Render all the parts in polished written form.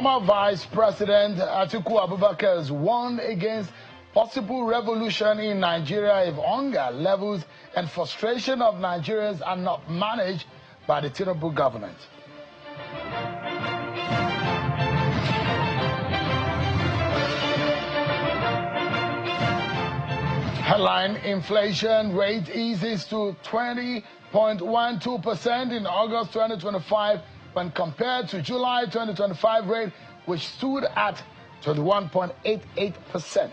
Former Vice President Atiku Abubakar has warned against possible revolution in Nigeria if hunger levels and frustration of Nigerians are not managed by the Tinubu government. Headline: inflation rate eases to 20.12% in August 2025 when compared to July 2025 rate, which stood at 21.88%.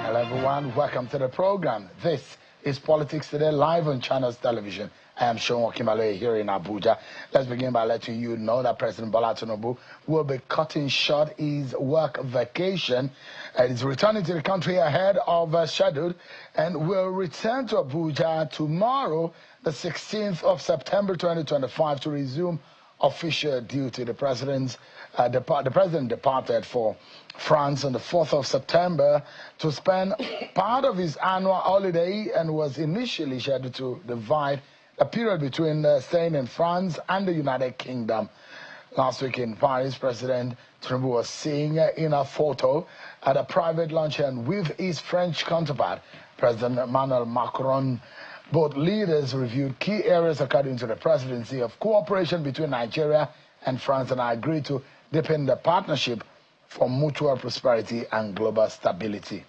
Hello everyone, welcome to the program. This is Politics Today, live on Channels Television. I am Sean Wakimale here in Abuja. Let's begin by letting you know that President Bola Tinubu will be cutting short his work vacation. He's returning to the country ahead of schedule and will return to Abuja tomorrow, the 16th of September 2025, to resume official duty. The president departed for France on the 4th of September to spend part of his annual holiday and was initially scheduled to divide a period between staying in France and the United Kingdom. Last week in Paris, President Tinubu was seen in a photo at a private luncheon with his French counterpart, President Emmanuel Macron. Both leaders reviewed key areas according to the presidency of cooperation between Nigeria and France and agreed to deepen the partnership for mutual prosperity and global stability.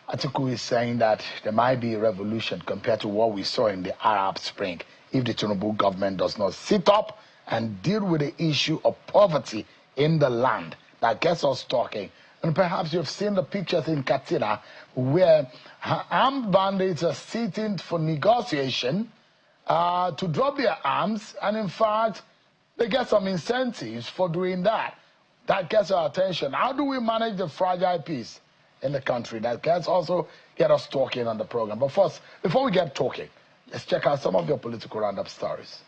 Atiku is saying that there might be a revolution compared to what we saw in the Arab Spring if the Tinubu government does not sit up and deal with the issue of poverty in the land. That gets us talking. And perhaps you've seen the pictures in Katsina where armed bandits are sitting for negotiation to drop their arms, and in fact, they get some incentives for doing that. That gets our attention. How do we manage the fragile peace in the country? That gets also get us talking on the program. But first, before we get talking, let's check out some of your political roundup stories.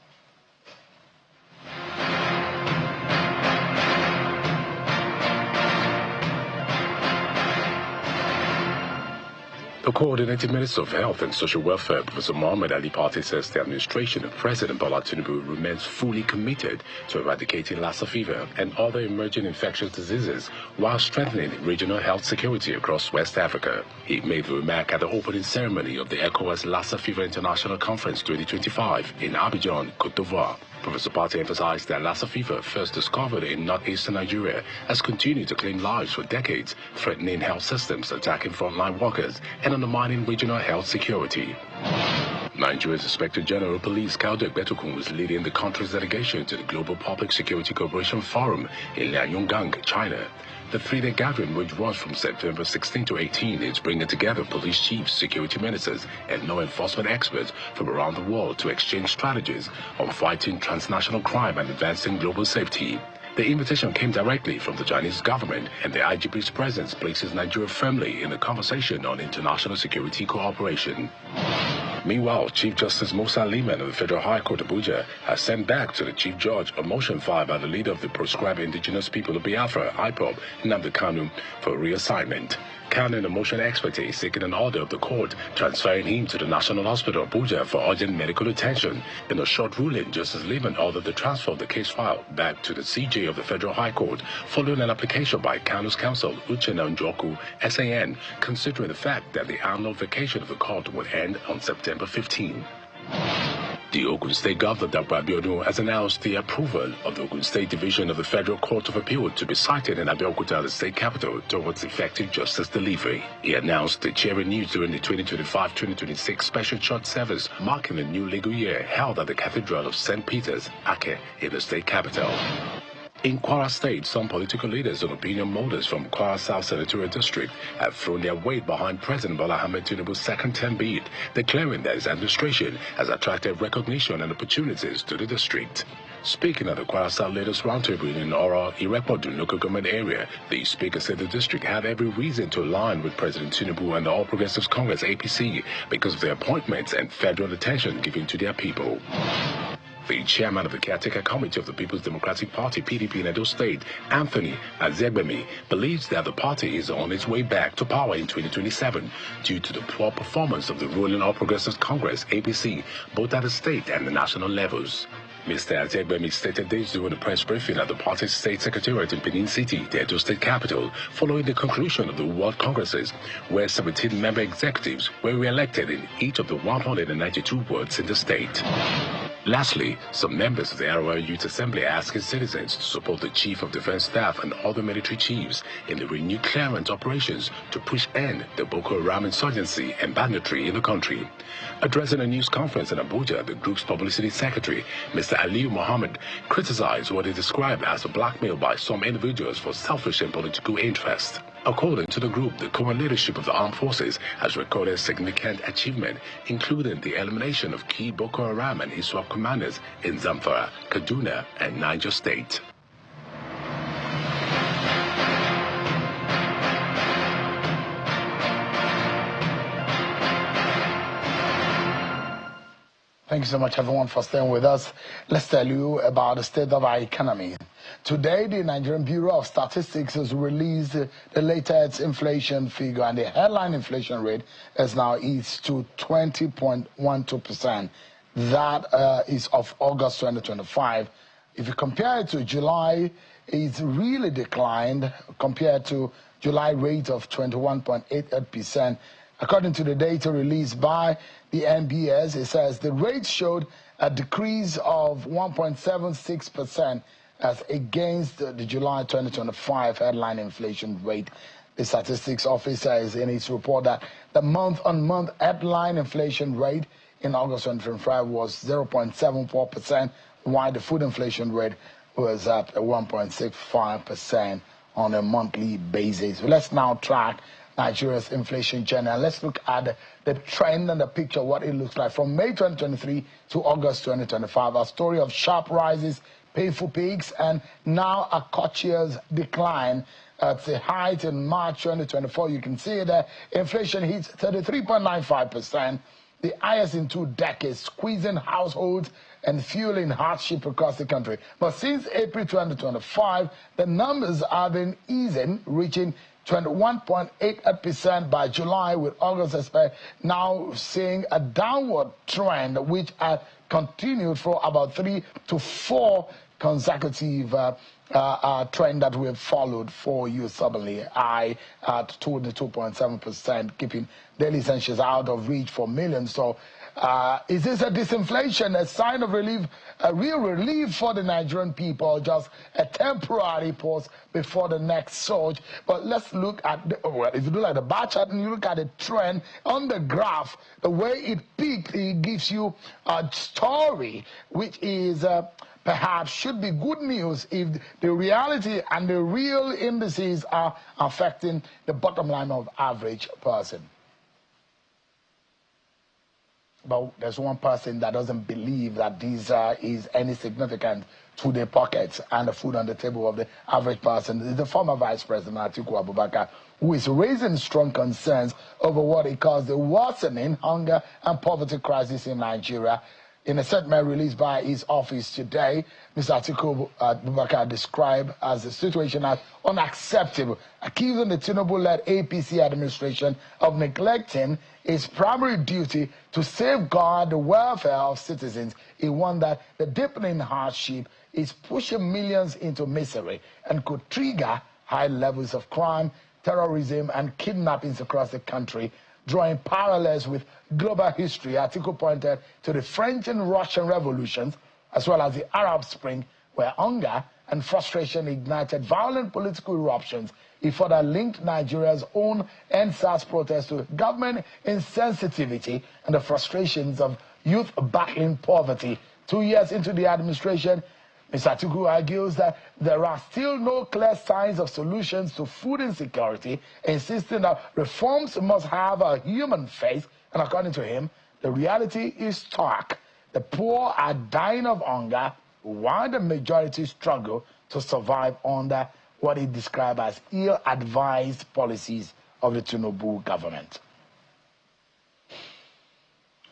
The Coordinating Minister of Health and Social Welfare, Professor Mohammed Ali Party, says the administration of President Bola Tinubu remains fully committed to eradicating Lassa fever and other emerging infectious diseases while strengthening regional health security across West Africa. He made the remark at the opening ceremony of the ECOWAS Lassa Fever International Conference 2025 in Abidjan, Côte d'Ivoire. Professor Party emphasized that Lassa fever, first discovered in northeastern Nigeria, has continued to claim lives for decades, threatening health systems, attacking frontline workers, and undermining regional health security. Nigeria's Inspector General of Police Kaude Betokun was leading the country's delegation to the Global Public Security Cooperation Forum in Liaoyugang, China. The three-day gathering, which runs from September 16 to 18, is bringing together police chiefs, security ministers, and law enforcement experts from around the world to exchange strategies on fighting transnational crime and advancing global safety. The invitation came directly from the Chinese government, and the IGP's presence places Nigeria firmly in the conversation on international security cooperation. Meanwhile, Chief Justice Musa Liman of the Federal High Court Abuja has sent back to the Chief Judge a motion filed by the leader of the proscribed indigenous people of Biafra, IPOB, Nnamdi Kanu, for reassignment. Kanu, a motion expert, is seeking an order of the court transferring him to the National Hospital Abuja for urgent medical attention. In a short ruling, Justice Liman ordered the transfer of the case file back to the CJ of the Federal High Court following an application by Kanu's counsel, Uchenna Njoku, SAN, considering the fact that the annual vacation of the court would end on September 15. The Ogun State Governor, Dr. Abiodun, has announced the approval of the Ogun State Division of the Federal Court of Appeal to be cited in Abeokuta, the state capital, towards effective justice delivery. He announced the cheering news during the 2025-2026 special church service marking the new legal year held at the Cathedral of St. Peter's, Ake, in the state capital. In Kwara State, some political leaders and opinion molders from Kwara South Senatorial District have thrown their weight behind President Bola Ahmed Tinubu's second-term bid, declaring that his administration has attracted recognition and opportunities to the district. Speaking at the Kwara South Leaders Roundtable in Ora, Irekpodun local government area, the speaker said the district had every reason to align with President Tinubu and the All Progressives Congress APC because of their appointments and federal attention given to their people. The chairman of the caretaker committee of the People's Democratic Party, PDP in Edo State, Anthony Azegbemi, believes that the party is on its way back to power in 2027 due to the poor performance of the ruling All Progressives Congress, APC, both at the state and the national levels. Mr. Azegbemi stated this during a press briefing at the party's state secretariat in Benin City, the Edo State capital, following the conclusion of the World Congresses, where 17 member executives were re-elected in each of the 192 wards in the state. Lastly, some members of the Arewa Youth Assembly are asking citizens to support the Chief of Defense Staff and other military chiefs in the renewed clearance operations to push end the Boko Haram insurgency and banditry in the country. Addressing a news conference in Abuja, the group's publicity secretary, Mr. Aliyu Mohammed, criticized what he described as a blackmail by some individuals for selfish and political interest. According to the group, the current leadership of the armed forces has recorded significant achievement, including the elimination of key Boko Haram and ISWAP commanders in Zamfara, Kaduna, and Niger State. Thank you so much, everyone, for staying with us. Let's tell you about the state of our economy. Today, the Nigerian Bureau of Statistics has released the latest inflation figure, and the headline inflation rate is now eased to 20.12%. That is of August 2025. If you compare it to July, it's really declined compared to July rate of 21.88%. According to the data released by the NBS, it says the rate showed a decrease of 1.76% as against the July 2025 headline inflation rate. The statistics office says in its report that the month-on-month headline inflation rate in August 2025 was 0.74%, while the food inflation rate was at 1.65% on a monthly basis. So let's now track Nigeria's inflation journey. And let's look at the trend and the picture, what it looks like from May 2023 to August 2025. A story of sharp rises, painful peaks, and now a cautious decline. At the height in March 2024, you can see that inflation hits 33.95%, the highest in 2 decades, squeezing households and fueling hardship across the country. But since April 2025, the numbers have been easing, reaching 21.88% by July, with August now seeing a downward trend, which had continued for about 3 to 4 consecutive trend that we have followed for you stubbornly. High at 22.7%, keeping daily essentials out of reach for millions. So is this a disinflation, a sign of relief, a real relief for the Nigerian people, just a temporary pause before the next surge? But let's look at, if you do like the bar chart and you look at the trend on the graph, the way it peaked, it gives you a story which is perhaps should be good news if the reality and the real indices are affecting the bottom line of average person. But there's one person that doesn't believe that this is any significant to the pockets and the food on the table of the average person. It's the former Vice President Atiku Abubakar, who is raising strong concerns over what he calls the worsening hunger and poverty crisis in Nigeria. In a statement released by his office today, Mr. Atiku Abubakar described as the situation as unacceptable, accusing the Tinubu-led APC administration of neglecting its primary duty to safeguard the welfare of citizens. He warned that the deepening hardship is pushing millions into misery and could trigger high levels of crime, terrorism, and kidnappings across the country. Drawing parallels with global history, Atiku pointed to the French and Russian revolutions, as well as the Arab Spring, where hunger and frustration ignited violent political eruptions. He further linked Nigeria's own NSAS protests to government insensitivity and the frustrations of youth battling poverty. 2 years into the administration, Mr. Atiku argues that there are still no clear signs of solutions to food insecurity, insisting that reforms must have a human face. And according to him, the reality is stark. The poor are dying of hunger, while the majority struggle to survive under what he described as ill-advised policies of the Tinubu government.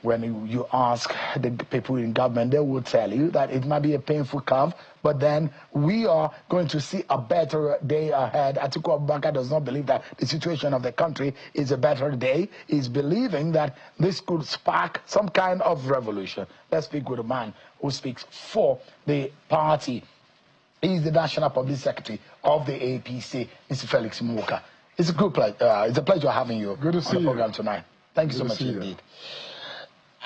when you ask the people in government, they will tell you that it might be a painful curve, but then we are going to see a better day ahead. Atiku Abubakar does not believe that the situation of the country is a better day. He's believing that this could spark some kind of revolution. Let's speak with a man who speaks for the party. He's the National Public Secretary of the APC, Mr. Felix Morka. It's a good pleasure. It's a pleasure having you on the program tonight. Thank you so much indeed.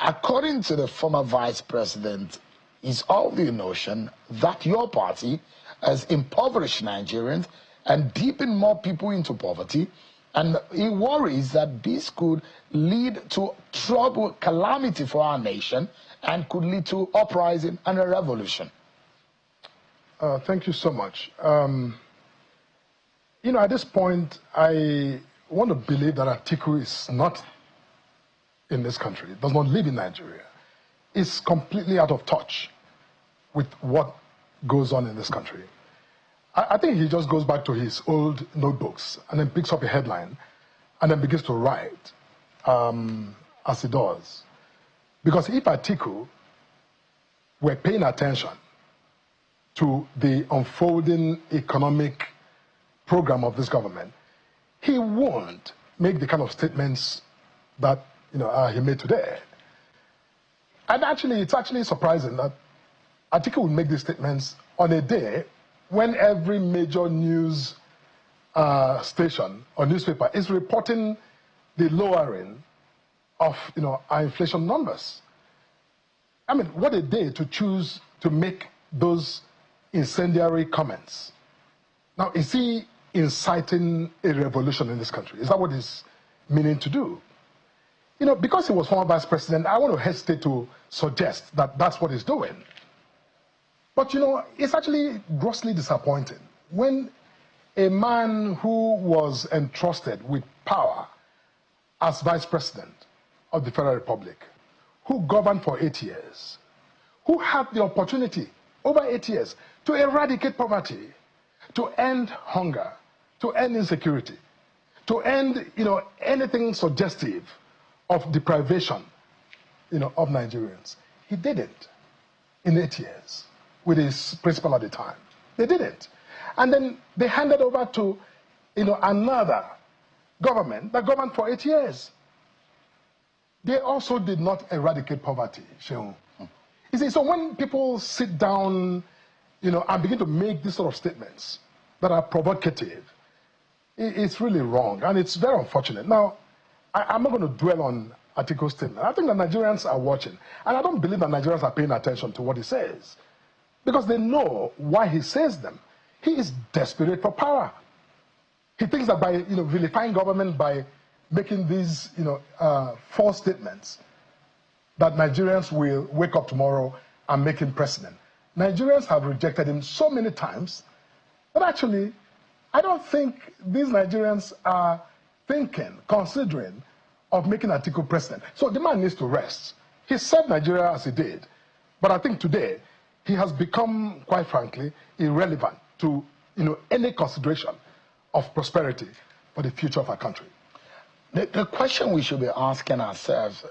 According to the former vice president, it's of the notion that your party has impoverished Nigerians and deepened more people into poverty, and he worries that this could lead to trouble, calamity for our nation, and could lead to uprising and a revolution. Thank you so much. You know, at this point, I want to believe that Atiku is not in this country, does not live in Nigeria, is completely out of touch with what goes on in this country. I think he just goes back to his old notebooks and then picks up a headline and then begins to write as he does. Because if Atiku were paying attention to the unfolding economic program of this government, he won't make the kind of statements that he made today. And actually, it's actually surprising that Atiku will make these statements on a day when every major news station or newspaper is reporting the lowering of our inflation numbers. I mean, what a day to choose to make those incendiary comments. Now, is he inciting a revolution in this country? Is that what he's meaning to do? Because he was former vice president, I want to hesitate to suggest that that's what he's doing. But, it's actually grossly disappointing when a man who was entrusted with power as vice president of the Federal Republic, who governed for 8 years, who had the opportunity over 8 years to eradicate poverty, to end hunger, to end insecurity, to end, anything suggestive of deprivation, of Nigerians. He didn't in 8 years with his principal at the time. They didn't. And then they handed over to, another government that governed for 8 years. They also did not eradicate poverty, Sheung. You see, so when people sit down, and begin to make these sort of statements that are provocative, it's really wrong, and it's very unfortunate. Now, I'm not going to dwell on Atiku's statement. I think that Nigerians are watching, and I don't believe that Nigerians are paying attention to what he says, because they know why he says them. He is desperate for power. He thinks that by vilifying government, by making these false statements, that Nigerians will wake up tomorrow and make him president. Nigerians have rejected him so many times that actually, I don't think these Nigerians are considering of making Atiku president. So the man needs to rest. He served Nigeria as he did, but I think today he has become, quite frankly, irrelevant to any consideration of prosperity for the future of our country. The question we should be asking ourselves,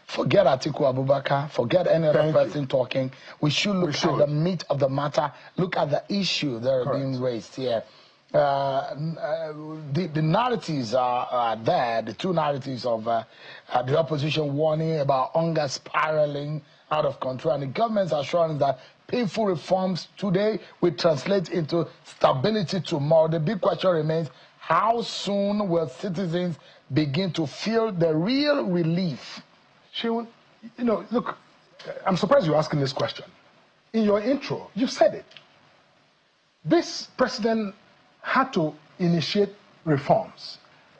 forget Atiku Abubakar, forget any other person talking. We should look at the meat of the matter, look at the issue that are being raised here. The narratives are there, the two narratives of the opposition warning about hunger spiraling out of control, and the government's assurance that painful reforms today will translate into stability tomorrow. The big question remains, how soon will citizens begin to feel the real relief? Sheung, look, I'm surprised you're asking this question. In your intro, you said it. This president had to initiate reforms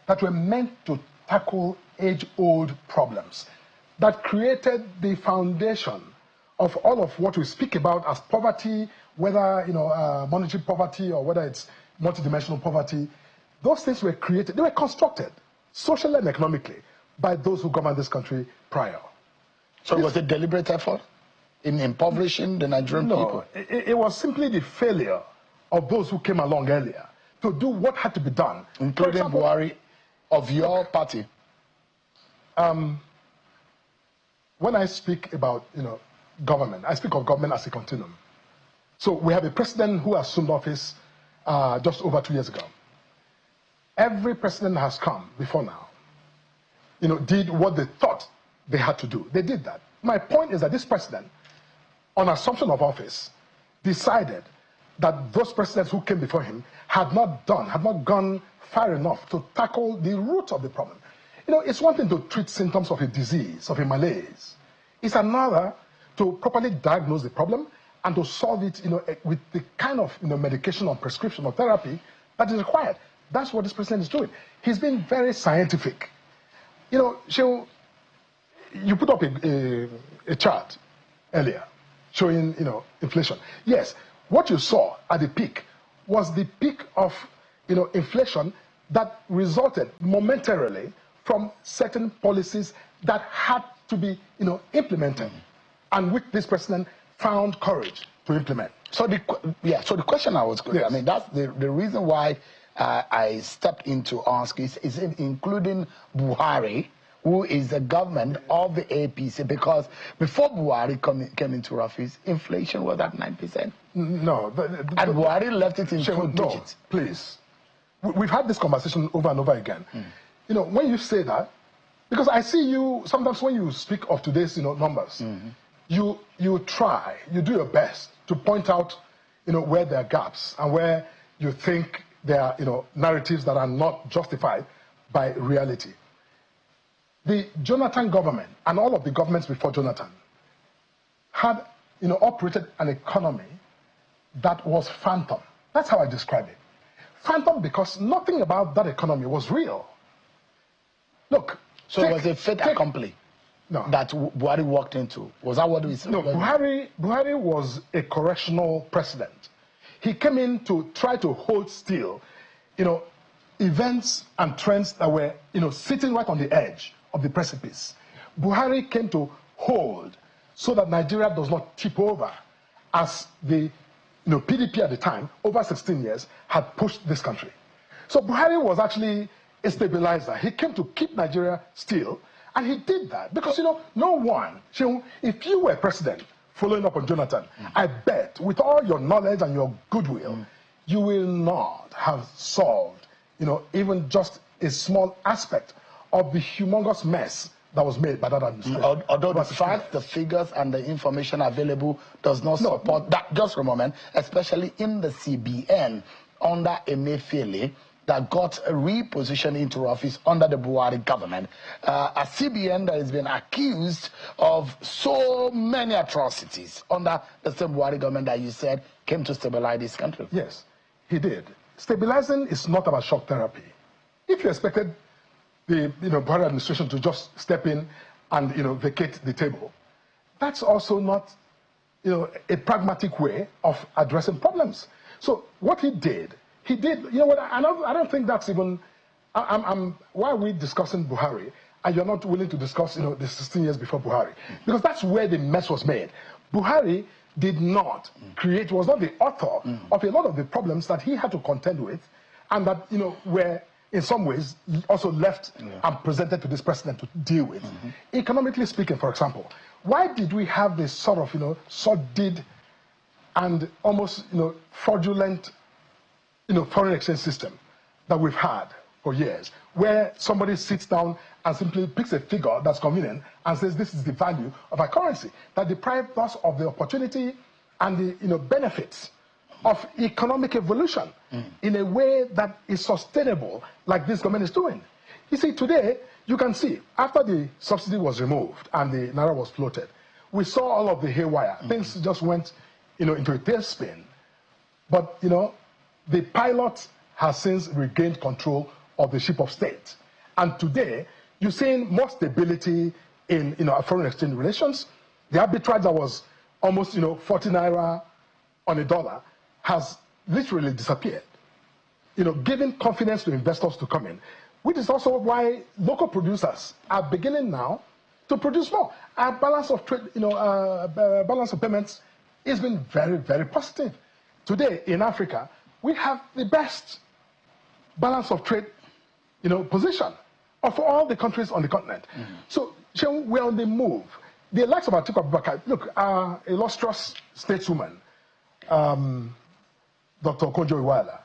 that were meant to tackle age-old problems that created the foundation of all of what we speak about as poverty, whether monetary poverty or whether it's multidimensional poverty. Those things were created, they were constructed socially and economically by those who governed this country prior. So was it a deliberate effort in impoverishing the Nigerian people? It was simply the failure of those who came along earlier to do what had to be done. Including Buhari of your party. when I speak about, government, I speak of government as a continuum. So we have a president who assumed office just over 2 years ago. Every president has come before now, did what they thought they had to do. They did that. My point is that this president, on assumption of office, decided that those presidents who came before him had not gone far enough to tackle the root of the problem. It's one thing to treat symptoms of a disease, of a malaise. It's another to properly diagnose the problem and to solve it, with the kind of, medication or prescription or therapy that is required. That's what this president is doing. He's been very scientific. You put up a chart earlier showing, inflation. Yes, what you saw at the peak was the peak of, inflation that resulted momentarily from certain policies that had to be, implemented, and which this president found courage to implement. So the question I was going, yes. I mean, that's the reason why I stepped in to ask is it including Buhari, who is the government of the APC, because before Buhari came into office, inflation was at 9%. No. And Buhari left it in two digits. Please. We've had this conversation over and over again. When you say that, because I see you, sometimes when you speak of today's, numbers, you do your best to point out, where there are gaps and where you think there are, narratives that are not justified by reality. The Jonathan government and all of the governments before Jonathan had, operated an economy that was phantom. That's how I describe it. Phantom because nothing about that economy was real. Look. So it was a fait accompli that Buhari walked into. Was that what we said? No, Buhari was a correctional president. He came in to try to hold still, events and trends that were, sitting right on the edge of the precipice. Buhari came to hold so that Nigeria does not tip over, as the PDP at the time, over 16 years, had pushed this country. So Buhari was actually a stabilizer. He came to keep Nigeria still, and he did that because, no one, if you were president, following up on Jonathan, I bet with all your knowledge and your goodwill, you will not have solved, even just a small aspect of the humongous mess that was made by that administration. Although the fact, the figures and the information available does not support that, just for a moment, especially in the CBN under Emefiele, that got repositioned into office under the Buhari government. A CBN that has been accused of so many atrocities under the same Buhari government that you said came to stabilize this country. Yes, he did. Stabilizing is not about shock therapy. If you expected the Buhari administration to just step in and vacate the table, that's also not a pragmatic way of addressing problems. So what he did, what, I don't think that's even, why are we discussing Buhari and you're not willing to discuss, the 16 years before Buhari? Because that's where the mess was made. Buhari did not create, was not the author of a lot of the problems that he had to contend with, and that, were in some ways also left and presented to this president to deal with. Economically speaking, for example, why did we have this sort of, sordid and almost, fraudulent, foreign exchange system that we've had for years, where somebody sits down and simply picks a figure that's convenient and says this is the value of our currency, that deprived us of the opportunity and the benefits of economic evolution in a way that is sustainable, like this government is doing. You see, today, you can see, after the subsidy was removed and the Naira was floated, we saw all of the haywire. Things just went, into a tailspin. But, the pilot has since regained control of the ship of state. And today, you're seeing more stability in, foreign exchange relations. The arbitrage that was almost, 40 Naira on a dollar has literally disappeared. Giving confidence to investors to come in, which is also why local producers are beginning now to produce more. Our balance of trade, balance of payments has been very, very positive. Today in Africa, we have the best balance of trade, position of all the countries on the continent. So we're on the move. the likes of Atiku Abubakar, look, illustrious stateswoman, Dr. Kojo Iweala,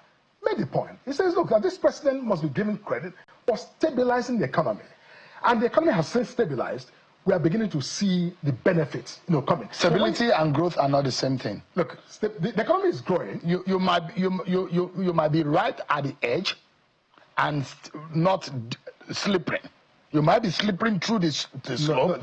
made the point. He says, look, this president must be given credit for stabilizing the economy. And the economy has since stabilized. We are beginning to see the benefits, coming. Stability and growth are not the same thing. Look, the economy is growing. You might be right at the edge and not slipping. You might be slipping through the slope.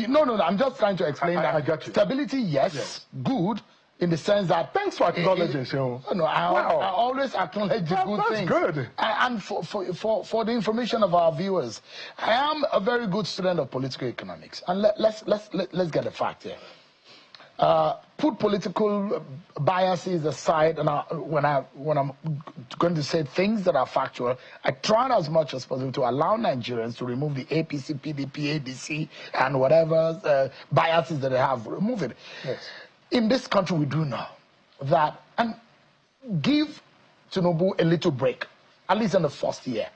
No, I'm just trying to explain that. I got you. Stability, yes, good. In the sense that, thanks for acknowledging, Seun. I always acknowledge the good things. That's good. And for the information of our viewers, I am a very good student of political economics. And let's get the fact here. Put political biases aside, and when I'm going to say things that are factual, I try as much as possible to allow Nigerians to remove the APC, PDP, ADC, and whatever biases that they have. Remove it. Yes. In this country, we do know that, and give Tinubu a little break, at least in the first year,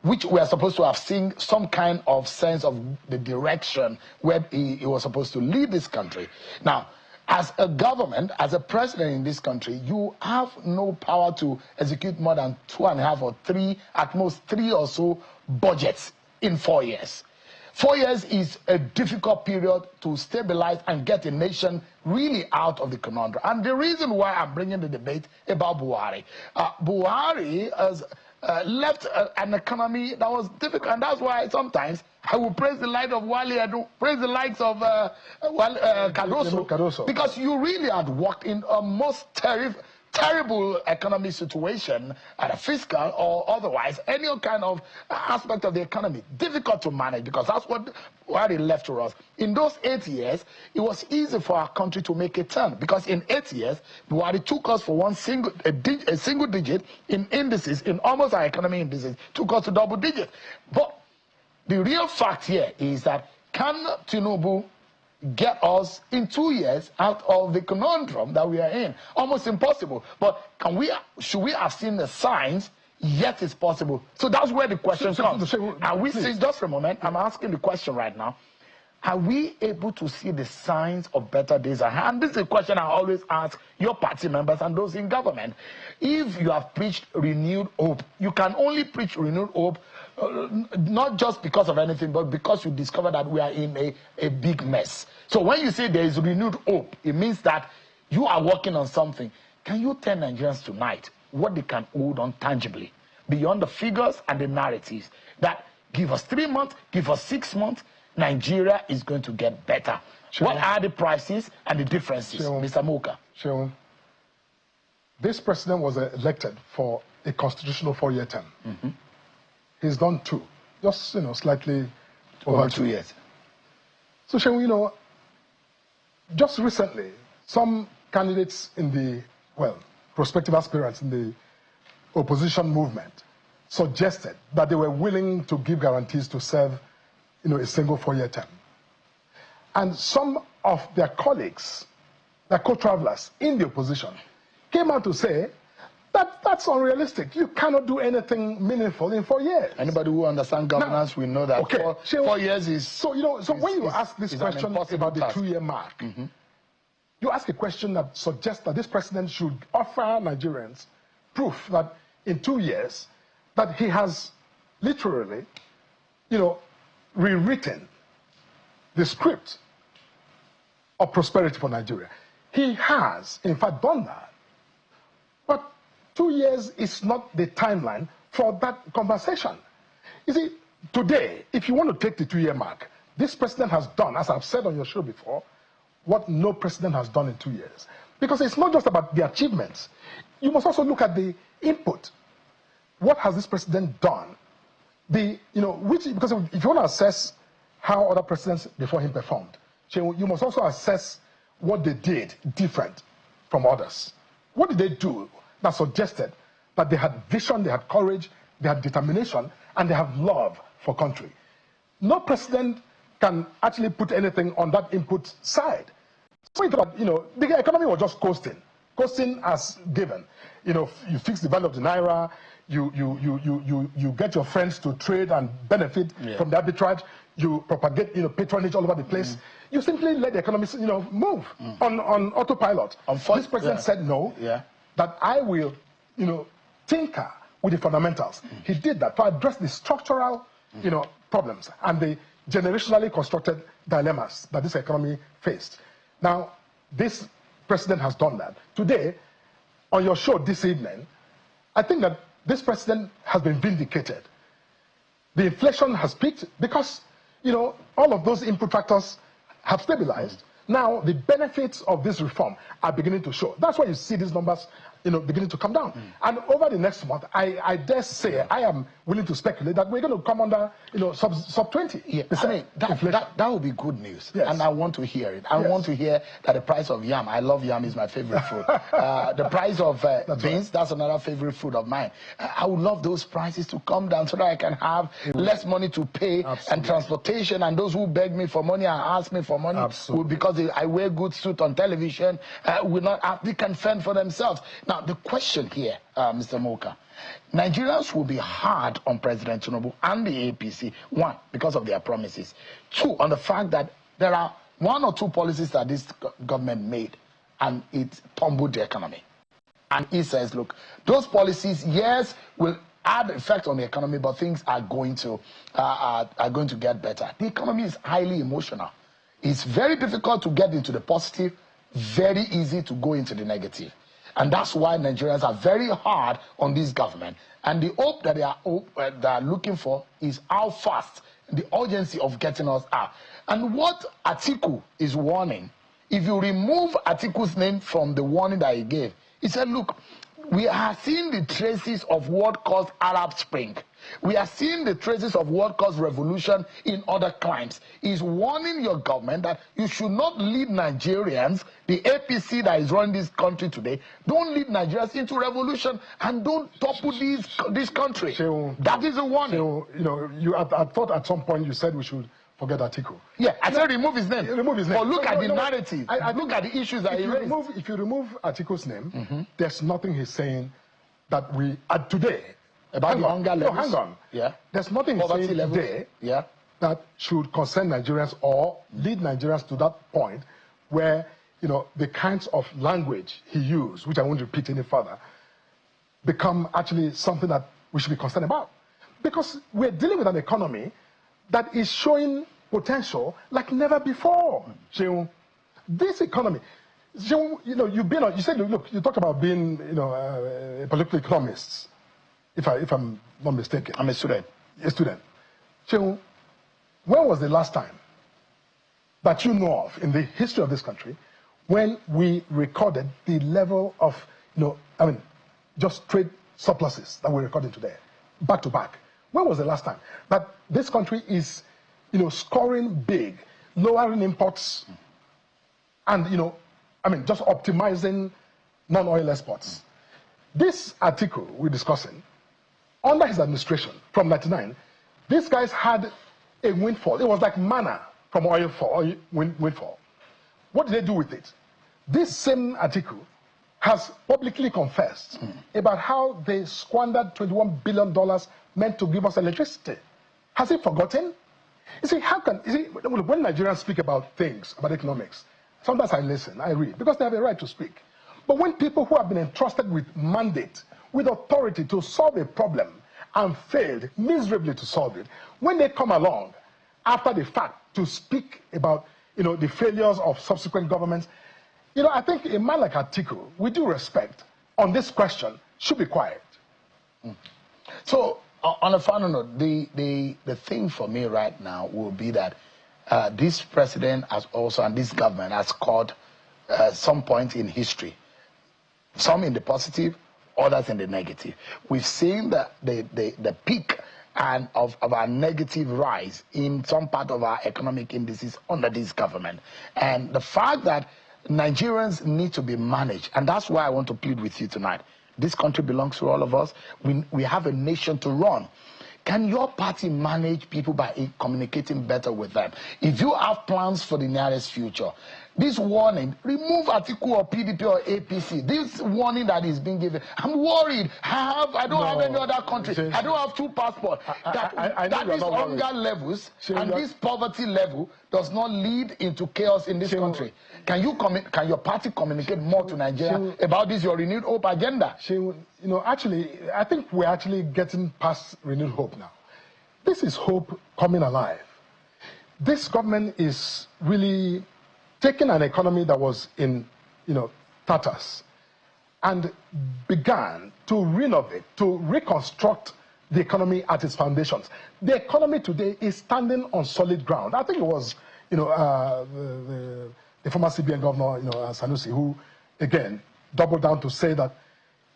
which we are supposed to have seen some kind of sense of the direction where he was supposed to lead this country. Now, as a government, as a president in this country, you have no power to execute more than 2.5 or 3, at most 3 or so budgets in 4 years. 4 years is a difficult period to stabilize and get a nation really out of the conundrum. And the reason why I'm bringing the debate about Buhari, Buhari has left an economy that was difficult, and that's why sometimes I will praise the light of Wale Edu, praise the likes of Cardoso, because you really had worked in a most terrible economic situation at a fiscal or otherwise, any kind of aspect of the economy, difficult to manage, because that's what he left to us. In those 8 years, it was easy for our country to make a turn, because in 8 years, Buhari took us for a single digit in indices, in almost our economy indices, took us to double digit. But the real fact here is that, can Tinubu get us in 2 years out of the conundrum that we are in? Almost impossible. But should we have seen the signs? Yet it's possible. So that's where the question comes. Are we seeing, just for a moment, I'm asking the question right now, are we able to see the signs of better days ahead? And this is a question I always ask your party members and those in government. If you have preached renewed hope, you can only preach renewed hope not just because of anything, but because you discover that we are in a big mess. So when you say there is renewed hope, it means that you are working on something. Can you tell Nigerians tonight what they can hold on tangibly, beyond the figures and the narratives, that give us 3 months, give us 6 months, Nigeria is going to get better? Sure. What are the prices and the differences, Sure. Mr. Morka? Sure. This president was elected for a constitutional 4-year term. Mm-hmm. He's done 2, just slightly over 2 years. So, Shehu, just recently, some candidates in the prospective aspirants in the opposition movement suggested that they were willing to give guarantees to serve, a single 4-year term. And some of their colleagues, their co-travelers in the opposition, came out to say that's unrealistic. You cannot do anything meaningful in 4 years. Anybody who understands governance will know that. Okay, 4 years is... So, when you ask this question about the 2-year mark, mm-hmm. you ask a question that suggests that this president should offer Nigerians proof that in 2 years, that he has literally, rewritten the script of prosperity for Nigeria. He has, in fact, done that. But 2 years is not the timeline for that conversation. You see, today, if you want to take the 2-year mark, this president has done, as I've said on your show before, what no president has done in 2 years. Because it's not just about the achievements. You must also look at the input. What has this president done? Because if you want to assess how other presidents before him performed, you must also assess what they did different from others. What did they do that suggested that they had vision, they had courage, they had determination, and they have love for country? No president can actually put anything on that input side. So the economy was just coasting as given. You fix the value of the naira, you get your friends to trade and benefit from the arbitrage. You propagate, patronage all over the place. You simply let the economy, move on autopilot. This president said no. That I will, tinker with the fundamentals. He did that to address the structural, problems and the generationally constructed dilemmas that this economy faced. Now, this president has done that. Today, on your show this evening, I think that this president has been vindicated. The inflation has peaked because, all of those input factors have stabilized. Now, the benefits of this reform are beginning to show. That's why you see these numbers, beginning to come down. And over the next month, I dare say, I am willing to speculate that we're going to come under, sub 20. I mean, that would be good news. Yes. And I want to hear it. I want to hear that the price of yam, I love yam, is my favorite food. The price of beans, that's another favorite food of mine. I would love those prices to come down so that I can have less money to pay and transportation. And those who beg me for money and ask me for money, because I wear good suit on television, will not, they can fend for themselves. Now, the question here, Mr. Morka, Nigerians will be hard on President Tinubu and the APC, one, because of their promises, two, on the fact that there are one or two policies that this government made and it tumbled the economy. And he says, look, those policies, yes, will add effect on the economy, but things are going to get better. The economy is highly emotional. It's very difficult to get into the positive, very easy to go into the negative. And that's why Nigerians are very hard on this government. And the hope that they are looking for is how fast, the urgency of getting us out. And what Atiku is warning, if you remove Atiku's name from the warning that he gave, he said, look, we are seeing the traces of what caused Arab Spring. We are seeing the traces of what caused revolution in other climes. He's warning your government that you should not lead Nigerians, the APC that is running this country today, don't lead Nigerians into revolution and don't topple this country. That is a warning. I thought at some point you said we should forget Atiku. Yeah, I said remove his name. Remove his name. But look at the narrative. Look at the issues that he raised. If you remove Atiku's name, there's nothing he's saying that we, today, about the hunger levels. No, hang on. Yeah. There's nothing Poverty saying levels. Today that should concern Nigerians or lead Nigerians to that point where, the kinds of language he used, which I won't repeat any further, become actually something that we should be concerned about. Because we're dealing with an economy that is showing potential like never before. This economy, you said, look, you talked about being, a political economist. If I'm not mistaken. I'm a student. A student. So, when was the last time that you know of in the history of this country when we recorded the level of, just trade surpluses that we're recording today, back to back? When was the last time that this country is, scoring big, lowering imports, and, just optimizing non-oil exports? This article we're discussing, under his administration, from 1999, these guys had a windfall. It was like manna from windfall. What did they do with it? This same Atiku has publicly confessed about how they squandered $21 billion meant to give us electricity. Has he forgotten? You see, when Nigerians speak about things, about economics, sometimes I listen, I read, because they have a right to speak. But when people who have been entrusted with mandate, with authority to solve a problem and failed miserably to solve it, when they come along after the fact to speak about the failures of subsequent governments, I think a man like Atiku, with due respect, on this question, should be quiet. So, on a final note, the thing for me right now will be that this president has also, and this government has scored some point in history, some in the positive, others in the negative. We've seen the peak of our negative rise in some part of our economic indices under this government. And the fact that Nigerians need to be managed, and that's why I want to plead with you tonight. This country belongs to all of us. We have a nation to run. Can your party manage people by communicating better with them? If you have plans for the nearest future, this warning, remove Atiku or PDP or APC. This warning that is being given, I'm worried. I don't have any other country. I don't have 2 passports. That these hunger levels and this poverty level does not lead into chaos in this country. Can your party communicate more to Nigeria about this, your renewed hope agenda? Actually, I think we're actually getting past renewed hope now. This is hope coming alive. This government is really taking an economy that was in, tatters and began to renovate, to reconstruct the economy at its foundations. The economy today is standing on solid ground. I think it was, the former CBN governor, Sanusi, who, again, doubled down to say that,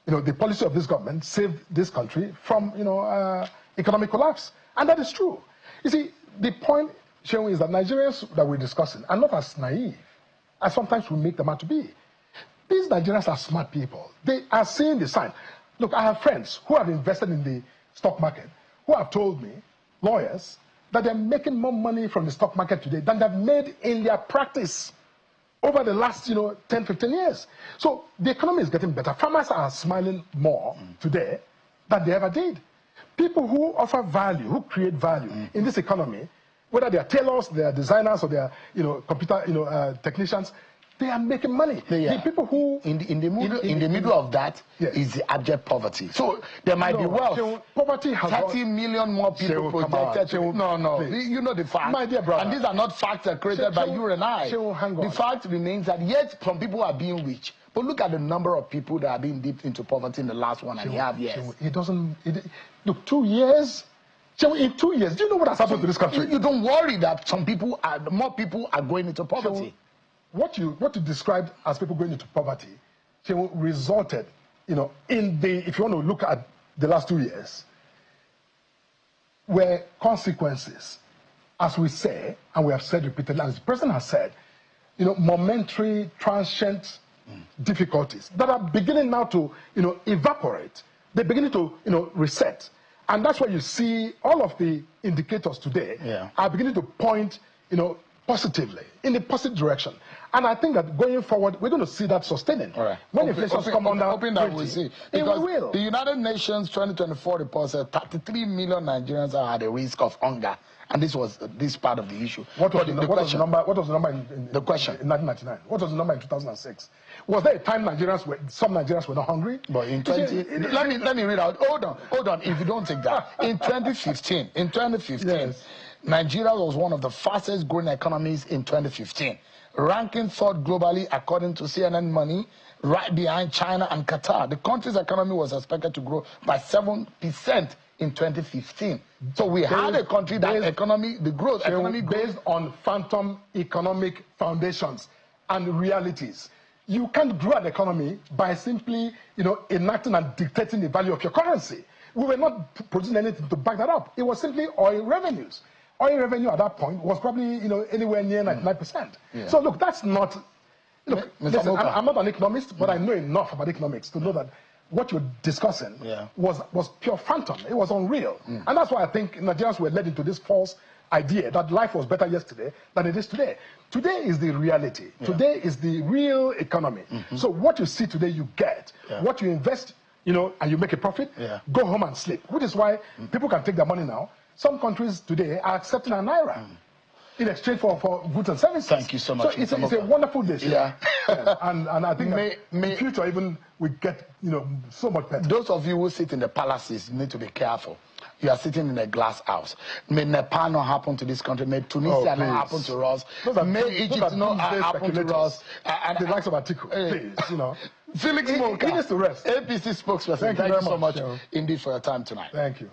the policy of this government saved this country from, economic collapse. And that is true. You see, the point, Shehu, is that Nigerians that we're discussing are not as naive as sometimes we make them out to be. These Nigerians are smart people. They are seeing the sign. Look, I have friends who have invested in the stock market who have told me, lawyers, that they're making more money from the stock market today than they've made in their practice over the last, 10, 15 years. So the economy is getting better. Farmers are smiling more today than they ever did. People who offer value, who create value in this economy, whether they are tailors, they are designers, or they are, computer, technicians, they are making money. The people who in the middle of that is the abject poverty. So there might be wealth. Poverty has 30 million more people projected. You know the fact. My dear brother. And these are not facts that are created by you and I. The fact remains that yet some people are being rich. But look at the number of people that are being dipped into poverty in the last 1.5 years. Look, 2 years. In 2 years, do you know what has happened to this country? You don't worry that more people are going into poverty. What you described as people going into poverty, resulted, if you want to look at the last 2 years, were consequences, as we say, and we have said repeatedly, as the president has said, momentary, transient difficulties that are beginning now to, evaporate. They're beginning to, reset. And that's why you see all of the indicators today are beginning to point, positively, in the positive direction. And I think that going forward, we're going to see that sustaining. Right. When inflation comes under, hoping that we'll see. Because we will. The United Nations 2024 report said 33 million Nigerians are at the risk of hunger. And this was part of the issue. What was the number in the question in 1999? What was the number in 2006? Was there a time some Nigerians were not hungry? But in let me read out. Hold on. If you don't take that, in 2015, yes. Nigeria was one of the fastest growing economies in 2015, ranking 3rd globally according to CNN Money, right behind China and Qatar. The country's economy was expected to grow by 7% in 2015. So we had a country that economy based on phantom economic foundations and realities. You can't grow an economy by simply, enacting and dictating the value of your currency. We were not producing anything to back that up. It was simply oil revenues. Oil revenue at that point was probably, anywhere near 99%. Yeah. So look, that's not. Look, listen, I'm not an economist, but I know enough about economics to know that what you're discussing was pure phantom. It was unreal. And that's why I think Nigerians were led into this false idea that life was better yesterday than it is today. Today is the reality. Today is the real economy. So what you see today, you get. What you invest, and you make a profit, go home and sleep. Which is why people can take their money now. Some countries today are accepting a naira in exchange for goods and services. Thank you so much. So it's a wonderful day. And I think in future even we get so much better. Those of you who sit in the palaces need to be careful. You are sitting in a glass house. May Nepal not happen to this country. May Tunisia not happen to us. May Egypt not happen to us. And the likes of Atiku, please, Felix Morka, he needs to rest. APC spokesperson. Thank you so much indeed for your time tonight. Thank you.